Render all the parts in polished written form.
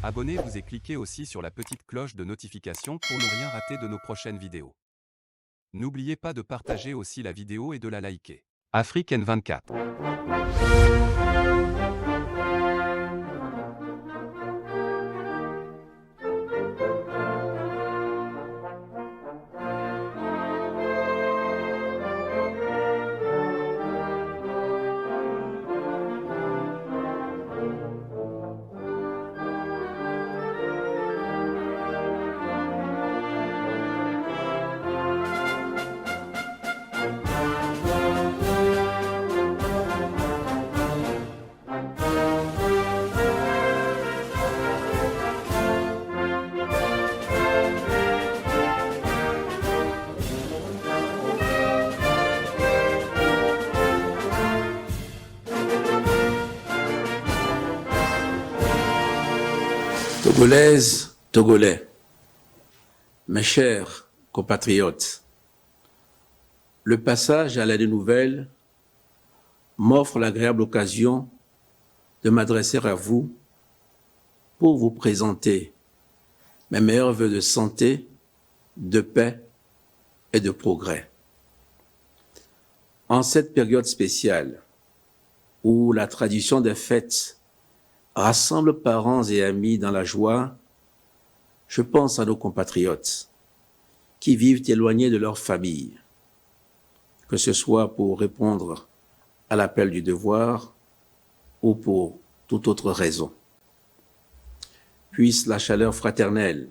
Abonnez-vous et cliquez aussi sur la petite cloche de notification pour ne rien rater de nos prochaines vidéos. N'oubliez pas de partager aussi la vidéo et de la liker. Afrique N24. Togolaises, Togolais, mes chers compatriotes, le passage à l'année nouvelle m'offre l'agréable occasion de m'adresser à vous pour vous présenter mes meilleurs vœux de santé, de paix et de progrès. En cette période spéciale où la tradition des fêtes rassemble parents et amis dans la joie, je pense à nos compatriotes qui vivent éloignés de leur famille, que ce soit pour répondre à l'appel du devoir ou pour toute autre raison. Puisse la chaleur fraternelle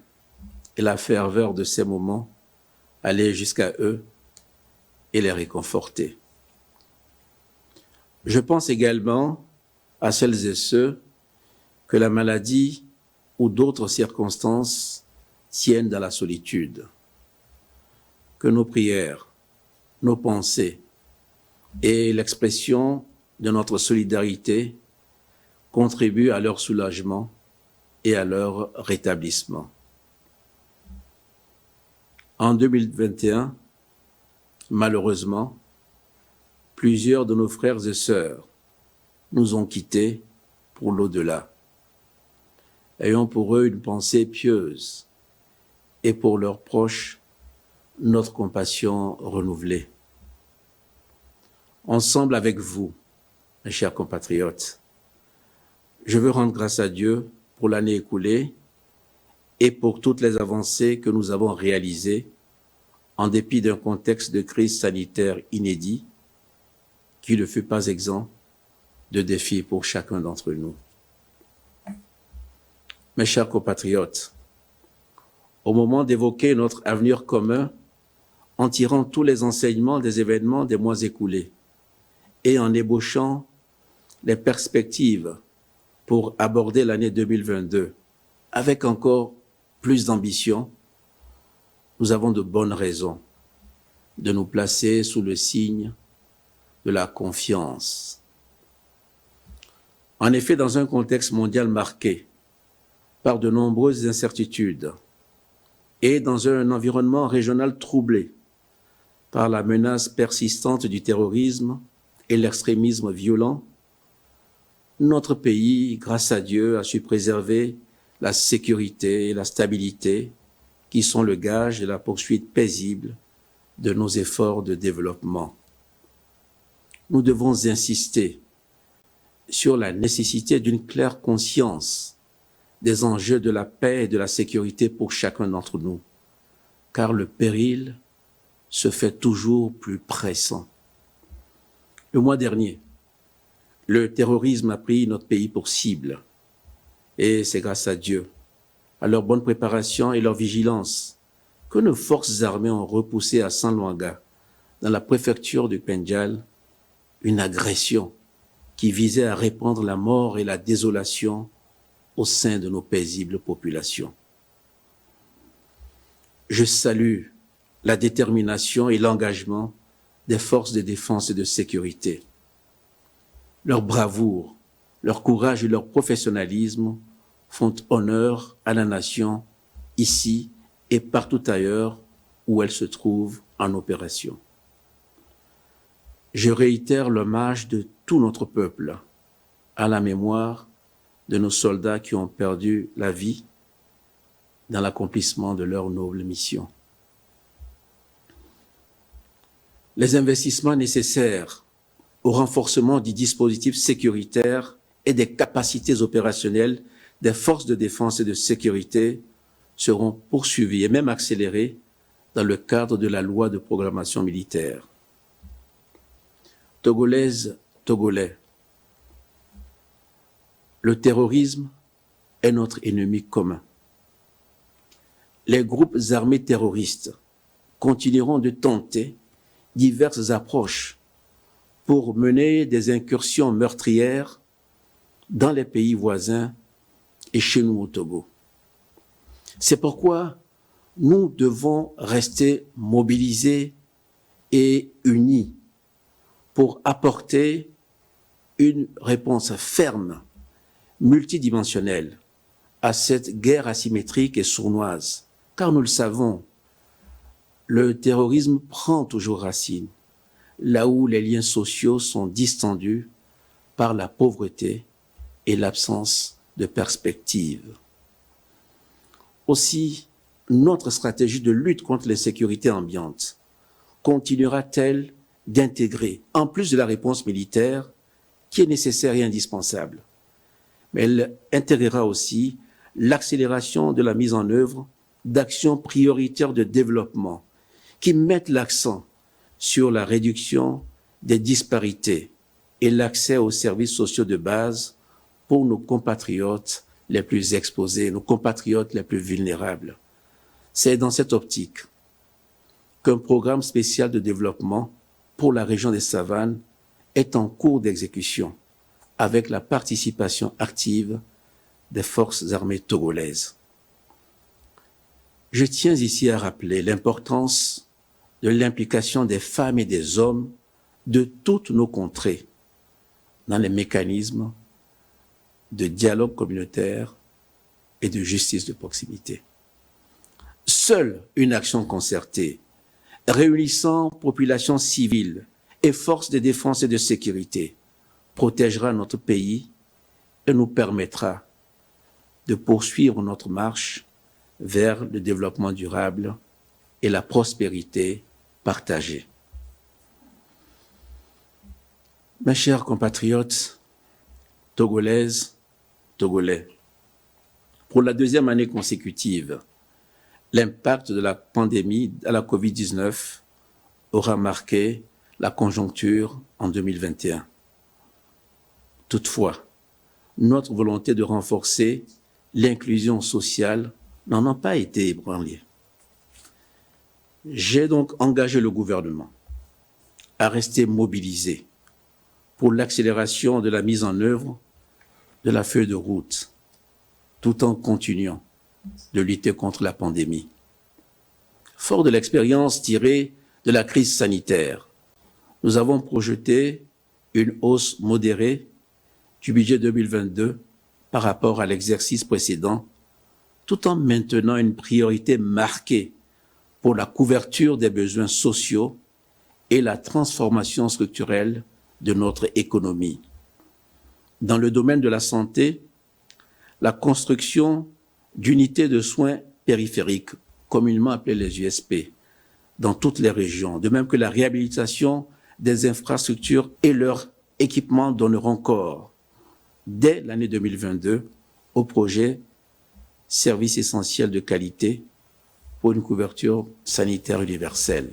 et la ferveur de ces moments aller jusqu'à eux et les réconforter. Je pense également à celles et ceux que la maladie ou d'autres circonstances tiennent dans la solitude. Que nos prières, nos pensées et l'expression de notre solidarité contribuent à leur soulagement et à leur rétablissement. En 2021, malheureusement, plusieurs de nos frères et sœurs nous ont quittés pour l'au-delà. Ayons pour eux une pensée pieuse et pour leurs proches, notre compassion renouvelée. Ensemble avec vous, mes chers compatriotes, je veux rendre grâce à Dieu pour l'année écoulée et pour toutes les avancées que nous avons réalisées en dépit d'un contexte de crise sanitaire inédit qui ne fut pas exempt de défis pour chacun d'entre nous. Mes chers compatriotes, au moment d'évoquer notre avenir commun, en tirant tous les enseignements des événements des mois écoulés et en ébauchant les perspectives pour aborder l'année 2022 avec encore plus d'ambition, nous avons de bonnes raisons de nous placer sous le signe de la confiance. En effet, dans un contexte mondial marqué par de nombreuses incertitudes et dans un environnement régional troublé par la menace persistante du terrorisme et l'extrémisme violent, notre pays, grâce à Dieu, a su préserver la sécurité et la stabilité qui sont le gage de la poursuite paisible de nos efforts de développement. Nous devons insister sur la nécessité d'une claire conscience des enjeux de la paix et de la sécurité pour chacun d'entre nous, car le péril se fait toujours plus pressant. Le mois dernier, le terrorisme a pris notre pays pour cible, et c'est grâce à Dieu, à leur bonne préparation et leur vigilance, que nos forces armées ont repoussé à Sanluanga, dans la préfecture du Pendjal, une agression qui visait à répandre la mort et la désolation au sein de nos paisibles populations. Je salue la détermination et l'engagement des forces de défense et de sécurité. Leur bravoure, leur courage et leur professionnalisme font honneur à la nation ici et partout ailleurs où elle se trouve en opération. Je réitère l'hommage de tout notre peuple à la mémoire de nos soldats qui ont perdu la vie dans l'accomplissement de leur noble mission. Les investissements nécessaires au renforcement du dispositif sécuritaire et des capacités opérationnelles des forces de défense et de sécurité seront poursuivis et même accélérés dans le cadre de la loi de programmation militaire. Togolaises, Togolais, le terrorisme est notre ennemi commun. Les groupes armés terroristes continueront de tenter diverses approches pour mener des incursions meurtrières dans les pays voisins et chez nous au Togo. C'est pourquoi nous devons rester mobilisés et unis pour apporter une réponse ferme, multidimensionnelle à cette guerre asymétrique et sournoise. Car nous le savons, le terrorisme prend toujours racine là où les liens sociaux sont distendus par la pauvreté et l'absence de perspective. Aussi, notre stratégie de lutte contre l'insécurité ambiante continuera-t-elle d'intégrer, en plus de la réponse militaire, qui est nécessaire et indispensable, mais elle intégrera aussi l'accélération de la mise en œuvre d'actions prioritaires de développement qui mettent l'accent sur la réduction des disparités et l'accès aux services sociaux de base pour nos compatriotes les plus exposés, nos compatriotes les plus vulnérables. C'est dans cette optique qu'un programme spécial de développement pour la région des Savanes est en cours d'exécution avec la participation active des forces armées togolaises. Je tiens ici à rappeler l'importance de l'implication des femmes et des hommes de toutes nos contrées dans les mécanismes de dialogue communautaire et de justice de proximité. Seule une action concertée, réunissant population civile et forces de défense et de sécurité, protégera notre pays et nous permettra de poursuivre notre marche vers le développement durable et la prospérité partagée. Mes chers compatriotes, Togolaises, Togolais, pour la deuxième année consécutive, l'impact de la pandémie à la COVID-19 aura marqué la conjoncture en 2021. Toutefois, notre volonté de renforcer l'inclusion sociale n'en a pas été ébranlée. J'ai donc engagé le gouvernement à rester mobilisé pour l'accélération de la mise en œuvre de la feuille de route, tout en continuant de lutter contre la pandémie. Fort de l'expérience tirée de la crise sanitaire, nous avons projeté une hausse modérée du budget 2022 par rapport à l'exercice précédent, tout en maintenant une priorité marquée pour la couverture des besoins sociaux et la transformation structurelle de notre économie. Dans le domaine de la santé, la construction d'unités de soins périphériques, communément appelées les USP, dans toutes les régions, de même que la réhabilitation des infrastructures et leur équipement donneront corps, dès l'année 2022, au projet Services essentiels de qualité pour une couverture sanitaire universelle.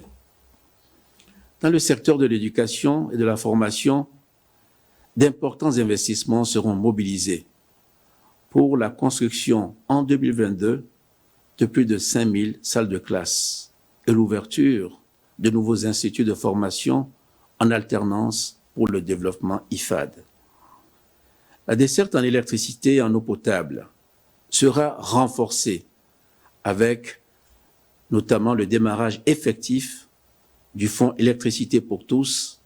Dans le secteur de l'éducation et de la formation, d'importants investissements seront mobilisés pour la construction en 2022 de plus de 5000 salles de classe et l'ouverture de nouveaux instituts de formation en alternance pour le développement IFAD. La desserte en électricité et en eau potable sera renforcée avec notamment le démarrage effectif du Fonds électricité pour tous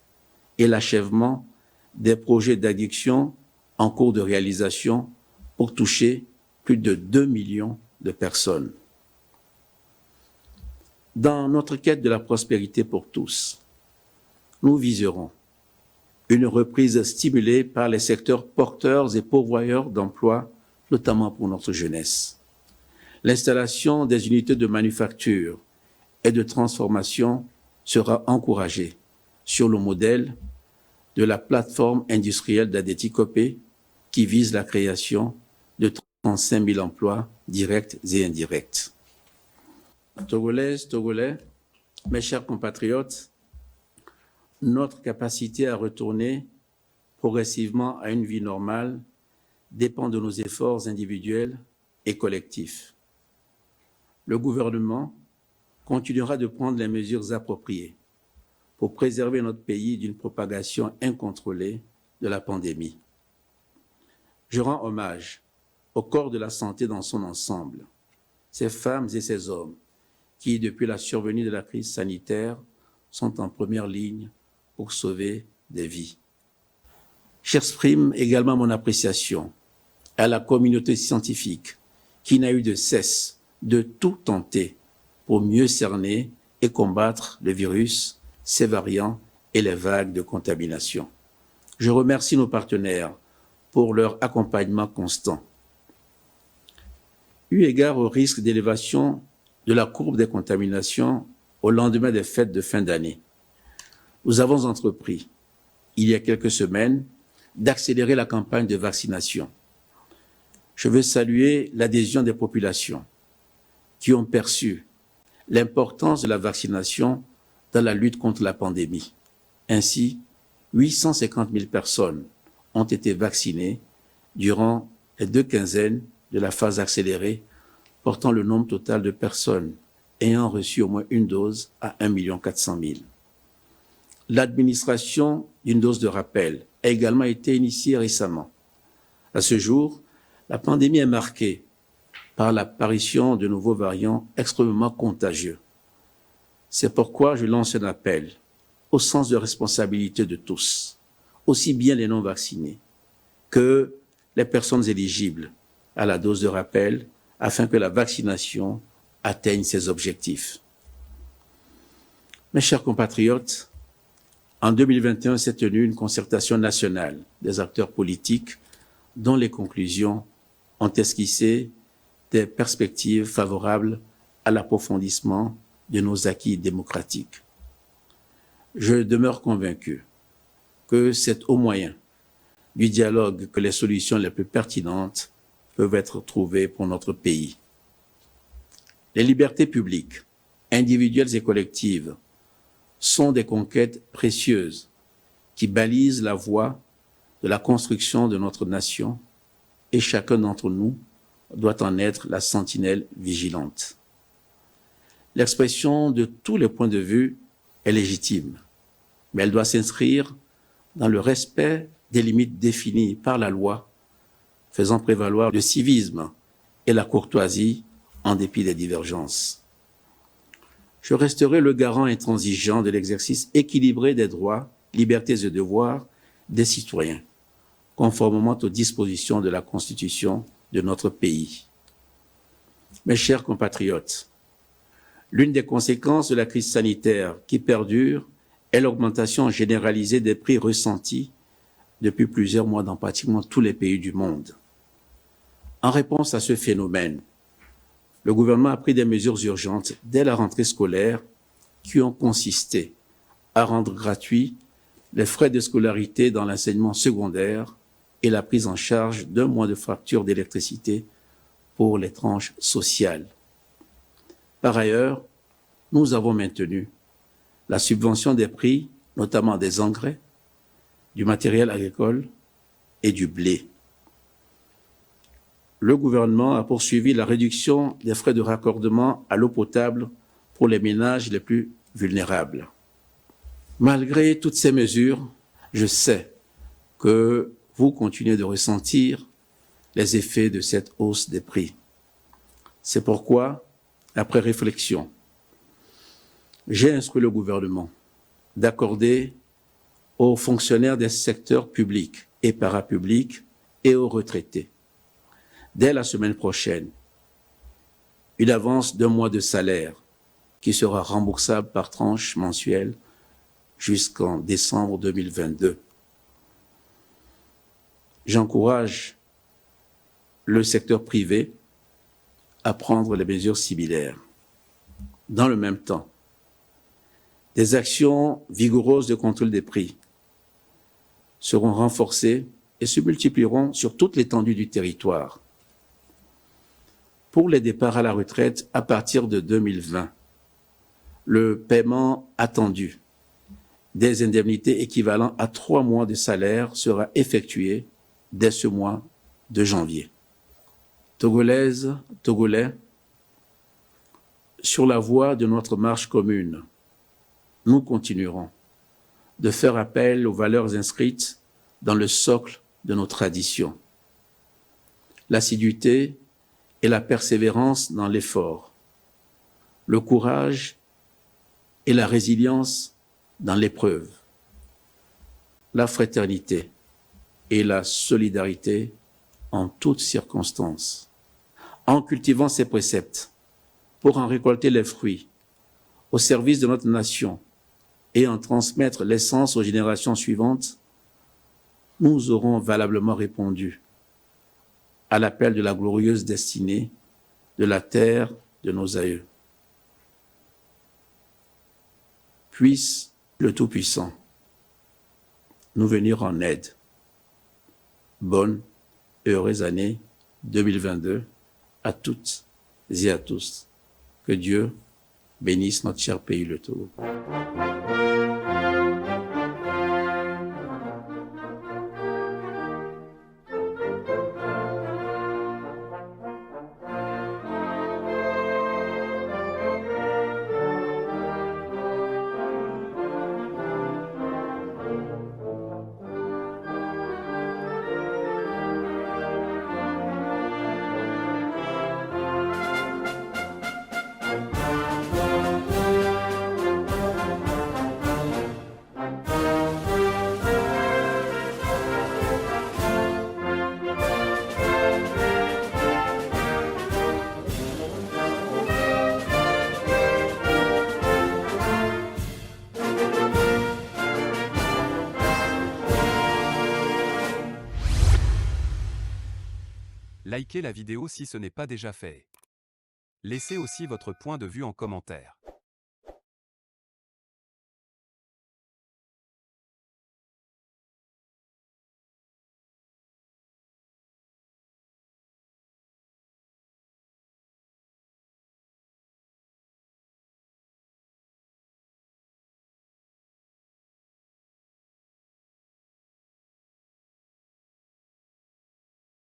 et l'achèvement des projets d'adduction en cours de réalisation pour toucher plus de 2 millions de personnes. Dans notre quête de la prospérité pour tous, nous viserons une reprise stimulée par les secteurs porteurs et pourvoyeurs d'emplois, notamment pour notre jeunesse. L'installation des unités de manufacture et de transformation sera encouragée sur le modèle de la plateforme industrielle d'Adéticopé qui vise la création de 35 000 emplois directs et indirects. Togolaises, Togolais, mes chers compatriotes, notre capacité à retourner progressivement à une vie normale dépend de nos efforts individuels et collectifs. Le gouvernement continuera de prendre les mesures appropriées pour préserver notre pays d'une propagation incontrôlée de la pandémie. Je rends hommage au corps de la santé dans son ensemble, ces femmes et ces hommes qui, depuis la survenue de la crise sanitaire, sont en première ligne pour sauver des vies. J'exprime également mon appréciation à la communauté scientifique qui n'a eu de cesse de tout tenter pour mieux cerner et combattre le virus, ses variants et les vagues de contamination. Je remercie nos partenaires pour leur accompagnement constant. Eu égard au risque d'élévation de la courbe des contaminations au lendemain des fêtes de fin d'année, nous avons entrepris, il y a quelques semaines, d'accélérer la campagne de vaccination. Je veux saluer l'adhésion des populations qui ont perçu l'importance de la vaccination dans la lutte contre la pandémie. Ainsi, 850 000 personnes ont été vaccinées durant les 2 quinzaines de la phase accélérée, portant le nombre total de personnes ayant reçu au moins une dose à 1 400 000. L'administration d'une dose de rappel a également été initiée récemment. À ce jour, la pandémie est marquée par l'apparition de nouveaux variants extrêmement contagieux. C'est pourquoi je lance un appel au sens de responsabilité de tous, aussi bien les non-vaccinés que les personnes éligibles à la dose de rappel, afin que la vaccination atteigne ses objectifs. Mes chers compatriotes, en 2021 s'est tenue une concertation nationale des acteurs politiques dont les conclusions ont esquissé des perspectives favorables à l'approfondissement de nos acquis démocratiques. Je demeure convaincu que c'est au moyen du dialogue que les solutions les plus pertinentes peuvent être trouvées pour notre pays. Les libertés publiques, individuelles et collectives, sont des conquêtes précieuses qui balisent la voie de la construction de notre nation et chacun d'entre nous doit en être la sentinelle vigilante. L'expression de tous les points de vue est légitime, mais elle doit s'inscrire dans le respect des limites définies par la loi, faisant prévaloir le civisme et la courtoisie en dépit des divergences. Je resterai le garant intransigeant de l'exercice équilibré des droits, libertés et devoirs des citoyens, conformément aux dispositions de la Constitution de notre pays. Mes chers compatriotes, l'une des conséquences de la crise sanitaire qui perdure est l'augmentation généralisée des prix ressentis depuis plusieurs mois dans pratiquement tous les pays du monde. En réponse à ce phénomène, le gouvernement a pris des mesures urgentes dès la rentrée scolaire qui ont consisté à rendre gratuits les frais de scolarité dans l'enseignement secondaire et la prise en charge d'1 mois de facture d'électricité pour les tranches sociales. Par ailleurs, nous avons maintenu la subvention des prix, notamment des engrais, du matériel agricole et du blé. Le gouvernement a poursuivi la réduction des frais de raccordement à l'eau potable pour les ménages les plus vulnérables. Malgré toutes ces mesures, je sais que vous continuez de ressentir les effets de cette hausse des prix. C'est pourquoi, après réflexion, j'ai instruit le gouvernement d'accorder aux fonctionnaires des secteurs publics et parapublics et aux retraités, dès la semaine prochaine, une avance d'1 mois de salaire qui sera remboursable par tranche mensuelle jusqu'en décembre 2022. J'encourage le secteur privé à prendre les mesures similaires. Dans le même temps, des actions vigoureuses de contrôle des prix seront renforcées et se multiplieront sur toute l'étendue du territoire. Pour les départs à la retraite à partir de 2020, le paiement attendu des indemnités équivalent à 3 mois de salaire sera effectué dès ce mois de janvier. Togolaises, Togolais, sur la voie de notre marche commune, nous continuerons de faire appel aux valeurs inscrites dans le socle de nos traditions. L'assiduité et la persévérance dans l'effort, le courage et la résilience dans l'épreuve, la fraternité et la solidarité en toutes circonstances. En cultivant ces préceptes pour en récolter les fruits au service de notre nation et en transmettre l'essence aux générations suivantes, nous aurons valablement répondu à l'appel de la glorieuse destinée de la terre de nos aïeux. Puisse le Tout-Puissant nous venir en aide. Bonne et heureuse année 2022 à toutes et à tous. Que Dieu bénisse notre cher pays, le Togo. Likez la vidéo si ce n'est pas déjà fait. Laissez aussi votre point de vue en commentaire.